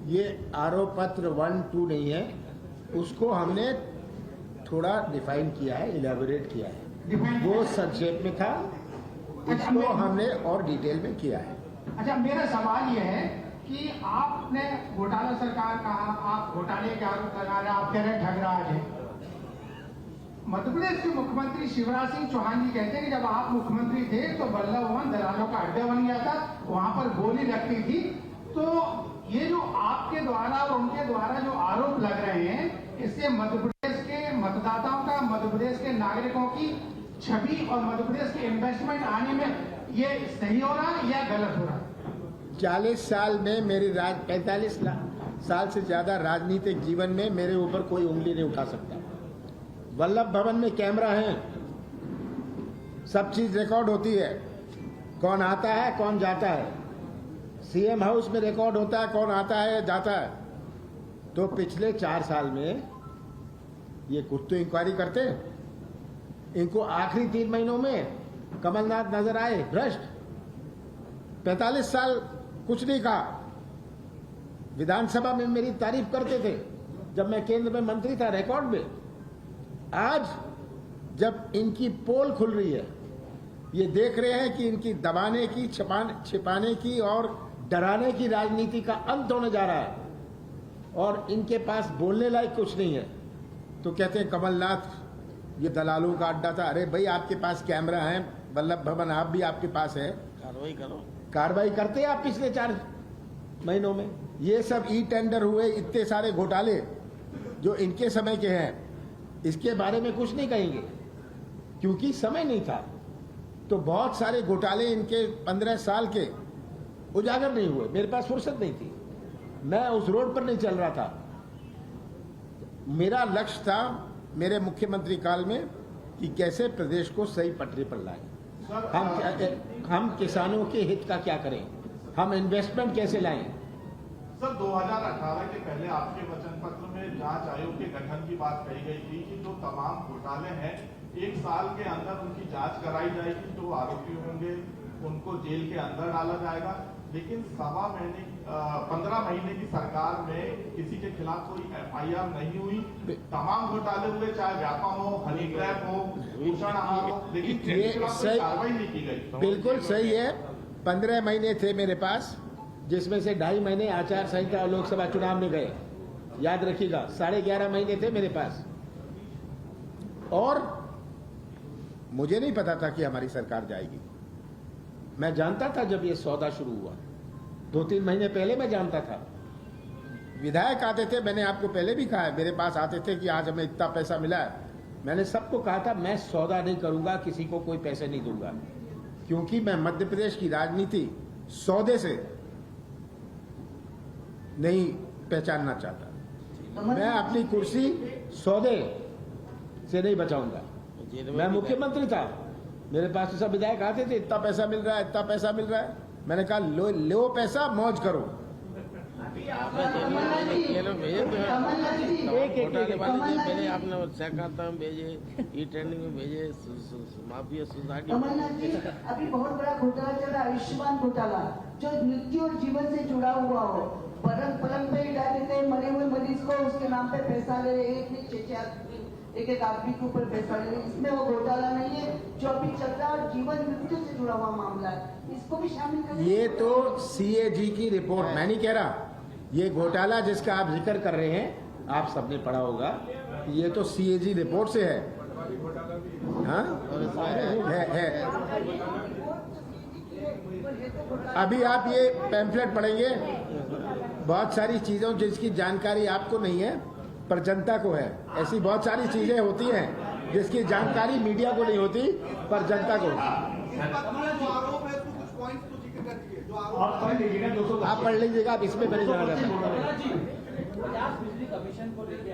ये आरोप पत्र 1, 2 नहीं है, उसको हमने थोड़ा डिफाइन किया है, इलेबोरेट किया है। वो संक्षेप में था, इसको हमने और डिटेल में किया है। अच्छा, मेरा सवाल ये है कि आपने घोटाला सरकार कहा, आप घोटाले के आरोप लगा रहे, आप कह रहे ठगराज है। मध्य प्रदेश के मुख्यमंत्री शिवराज सिंह चौहान जी कहते हैं कि जब आप मुख्यमंत्री थे तो बल्लभ भवन दलालों का अड्डा बन गया था, वहां पर गोली लगती थी। तो ये जो आपके द्वारा और उनके द्वारा जो आरोप लग रहे हैं, इससे मध्य प्रदेश के मतदाताओं का, मध्य प्रदेश के नागरिकों की छवि और मध्य प्रदेश के इन्वेस्टमेंट आने में ये सही हो रहा है या गलत हो रहा है? 40 साल में मेरी 45 साल से ज्यादा राजनीतिक जीवन में मेरे ऊपर कोई उंगली नहीं उठा सकता। वल्लभ भवन में कैमरा है, सब चीज रिकॉर्ड होती है, कौन आता है कौन जाता है। सीएम हाउस में रिकॉर्ड होता है कौन आता है जाता है। तो पिछले 4 साल में ये कुछ तो इंक्वायरी करते हैं। इनको आखिरी 3 महीनों में कमलनाथ नजर आए भ्रष्ट। 45 साल कुछ नहीं कहा, विधानसभा में मेरी तारीफ करते थे जब मैं केंद्र में मंत्री था, रिकॉर्ड में। आज जब इनकी पोल खुल रही है, ये देख रहे हैं कि इनकी दबाने की, छिपाने की और डराने की राजनीति का अंत होने जा रहा है और इनके पास बोलने लायक कुछ नहीं है, तो कहते हैं कमलनाथ ये दलालों का अड्डा था। अरे भाई, आपके पास कैमरा है, वल्लभ भवन आप भी आपके पास है, कार्रवाई करो। कार्रवाई करते हैं आप पिछले 4 महीनों में। ये सब ई टेंडर हुए, इतने सारे घोटाले जो इनके समय के हैं, इसके बारे में कुछ नहीं कहेंगे क्योंकि समय नहीं था। तो बहुत सारे घोटाले इनके 15 साल के उजागर नहीं हुए, मेरे पास फुर्सत नहीं थी, मैं उस रोड पर नहीं चल रहा था। मेरा लक्ष्य था मेरे मुख्यमंत्री काल में कि कैसे प्रदेश को सही पटरी पर लाएं। हम किसानों के हित का क्या करें, हम इन्वेस्टमेंट कैसे लाएं। सर, 2018 के पहले आपके वचन पत्र में जांच आयोग के गठन की बात कही गई थी कि जो तमाम घोटाले हैं 1 साल के अंदर उनकी जांच कराई जाएगी, जो आरोपी होंगे उनको जेल के अंदर डाला जाएगा। लेकिन 15 महीने की सरकार में किसी के खिलाफ कोई FIR नहीं हुई। तमाम घोटाले हुए, चाहे व्यापम हो, हनी ट्रैप हो, भूषण आहार हो, लेकिन कार्रवाई नहीं की गई। बिल्कुल सही है। 15 महीने थे मेरे पास, जिसमें से 2.5 महीने आचार संहिता और लोकसभा चुनाव में गए। याद रखिएगा, 11.5 महीने थे मेरे पास। और मुझे नहीं पता था कि हमारी सरकार जाएगी। मैं जानता था जब ये सौदा शुरू हुआ, 2-3 महीने पहले मैं जानता था। विधायक आते थे, मैंने आपको पहले भी कहा है, मेरे पास आते थे कि आज हमें इतना पैसा मिला है। मैंने सबको कहा था मैं सौदा नहीं करूंगा, किसी को कोई पैसे नहीं दूंगा, क्योंकि मैं मध्य प्रदेश की राजनीति सौदे से नहीं पहचानना चाहता। मैं अपनी कुर्सी सौदे से नहीं बचाऊंगा। मैं मुख्यमंत्री था, मेरे पास तो सब विधायक आते थे, इतना पैसा मिल रहा है, इतना पैसा मिल रहा है। मैंने कहा लो पैसा, मौज करो। पहले आपने सहकारिता में भेजे, ई टेंडरिंग में भेजे, माफिया सुधार। कमलनाथ जी, अभी बहुत बड़ा घोटाला चल रहा है, आयुष्मान घोटाला, जो मृत्यु और जीवन से जुड़ा हुआ हो। पलंग पे डाल देते हैं मरे हुए मरीज को, उसके नाम पे पैसा ले रहे, एक आदमी के ऊपर पैसा ले रहे। इसमें वो घोटाला नहीं है जो अभी चल रहा है और जीवन मृत्यु से जुड़ा हुआ मामला है, इसको भी शामिल करें। ये तो CAG की रिपोर्ट, मैं नहीं कह रहा। ये घोटाला जिसका आप जिक्र कर रहे हैं, आप सबने पढ़ा होगा, ये तो CAG रिपोर्ट से है। हाँ है। अभी आप ये पैम्फलेट पढ़ेंगे, बहुत सारी चीजों जिसकी जानकारी आपको नहीं है पर जनता को है। ऐसी बहुत सारी चीजें होती हैं जिसकी जानकारी मीडिया को नहीं होती पर जनता को होती। आप पढ़ लीजिएगा, आप इसमें बने जाना चाहते हैं। 50 बिजली कमीशन को लेके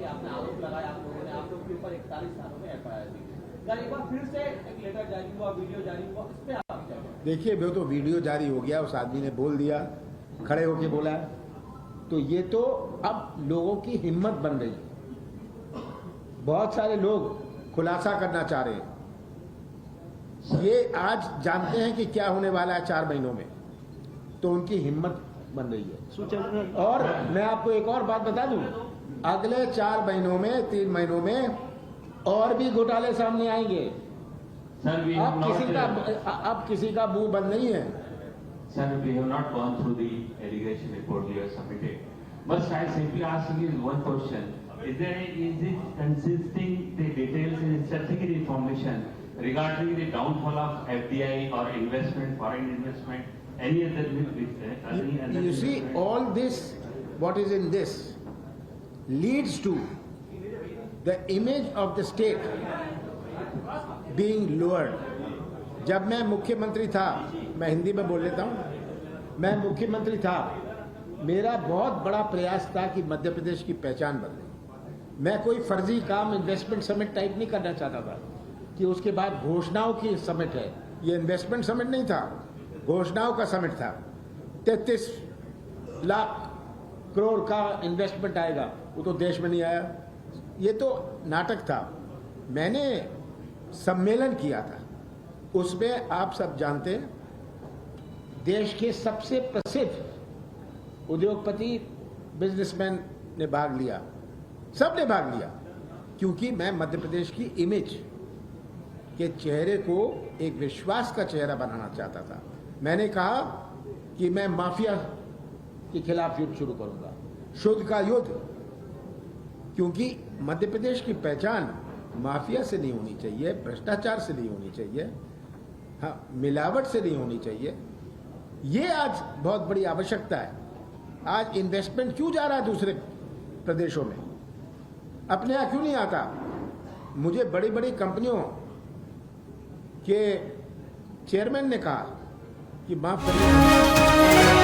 आपने आरोप लगाया, आप लोगों ने, आप लोग के ऊपर 41 सालों में FIR दी। कल एक बार फिर से एक लेटर जारी हुआ, वीडियो जारी हुआ, इस पे आप क्या कहें? देखिए, वो तो वीडियो जारी हो गया, उस आदमी ने बोल दिया, खड़े होके बोला, तो ये तो अब लोगों की हिम्मत बन रही है। बहुत सारे लोग खुलासा करना चाह रहे हैं। ये आज जानते हैं कि क्या होने वाला है 4 महीनों में, तो उनकी हिम्मत बन रही है। और मैं आपको एक और बात बता दूं, अगले 4 महीनों में 3 महीनों में और भी घोटाले सामने आएंगे। अब किसी का मुंह बंद नहीं है। Sir, we have not gone through the irrigation report you have submitted. But I simply asking you one question. Is it consisting the details in strategic information regarding the downfall of FDI or investment, foreign investment, any other You see, all this, what is in this, leads to the image of the state being lowered. जब मैं मुख्यमंत्री था, मैं हिंदी में बोल लेता हूँ, मैं मुख्यमंत्री था, मेरा बहुत बड़ा प्रयास था कि मध्य प्रदेश की पहचान बदले। मैं कोई फर्जी काम इन्वेस्टमेंट समिट टाइप नहीं करना चाहता था कि उसके बाद घोषणाओं की समिट है। ये इन्वेस्टमेंट समिट नहीं था, घोषणाओं का समिट था। 33 लाख करोड़ का इन्वेस्टमेंट आएगा, वो तो देश में नहीं आया। ये तो नाटक था। मैंने सम्मेलन किया था, उसमें आप सब जानते हैं देश के सबसे प्रसिद्ध उद्योगपति बिजनेसमैन ने भाग लिया, सब ने भाग लिया, क्योंकि मैं मध्य प्रदेश की इमेज के चेहरे को एक विश्वास का चेहरा बनाना चाहता था। मैंने कहा कि मैं माफिया के खिलाफ युद्ध शुरू करूंगा, शुद्ध का युद्ध, क्योंकि मध्य प्रदेश की पहचान माफिया से नहीं होनी चाहिए, भ्रष्टाचार से नहीं होनी चाहिए, हाँ, मिलावट से नहीं होनी चाहिए। ये आज बहुत बड़ी आवश्यकता है। आज इन्वेस्टमेंट क्यों जा रहा है दूसरे प्रदेशों में, अपने यहाँ क्यों नहीं आता? मुझे बड़ी बड़ी कंपनियों के चेयरमैन ने कहा कि माफ करिए,